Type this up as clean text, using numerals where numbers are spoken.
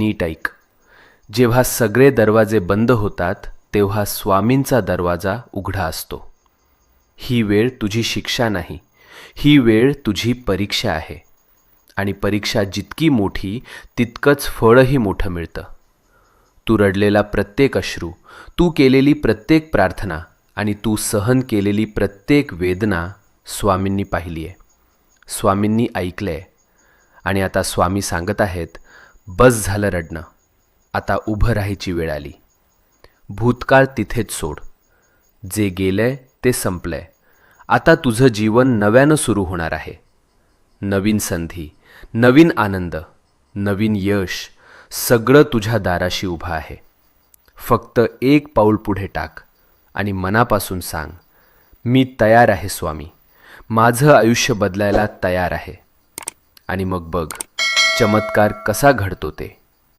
नीट ऐक. जेव्हा सगळे दरवाजे बंद होतात तेव्हा स्वामींचा दरवाजा उघडा असतो. ही वेळ तुझी शिक्षा नाही, ही वेळ तुझी परीक्षा आहे. आणि परीक्षा जितकी मोठी तितकंच फळही मोठं मिळतं. तू रडलेला प्रत्येक अश्रू, तू केलेली प्रत्येक प्रार्थना आणि तू सहन केलेली प्रत्येक वेदना स्वामींनी पाहिली आहे, स्वामींनी ऐकलं आहे. आणि आता स्वामी सांगत आहेत, बस झालं रडणं, आता उभं राहायची वेळ आली. भूतकाळ तिथेच सोड. जे गेलंय ते संपलंय. आता तुझं जीवन नव्यानं सुरू होणार आहे. नवीन संधी, नवीन आनंद, नवीन यश, सगळं तुझ्या दाराशी उभं आहे. फक्त एक पाऊल पुढे टाक आणि मनापासून सांग, मी तयार आहे स्वामी, माझं आयुष्य बदलायला तयार आहे. आणि मग बघ चमत्कार कसा घडतो ते.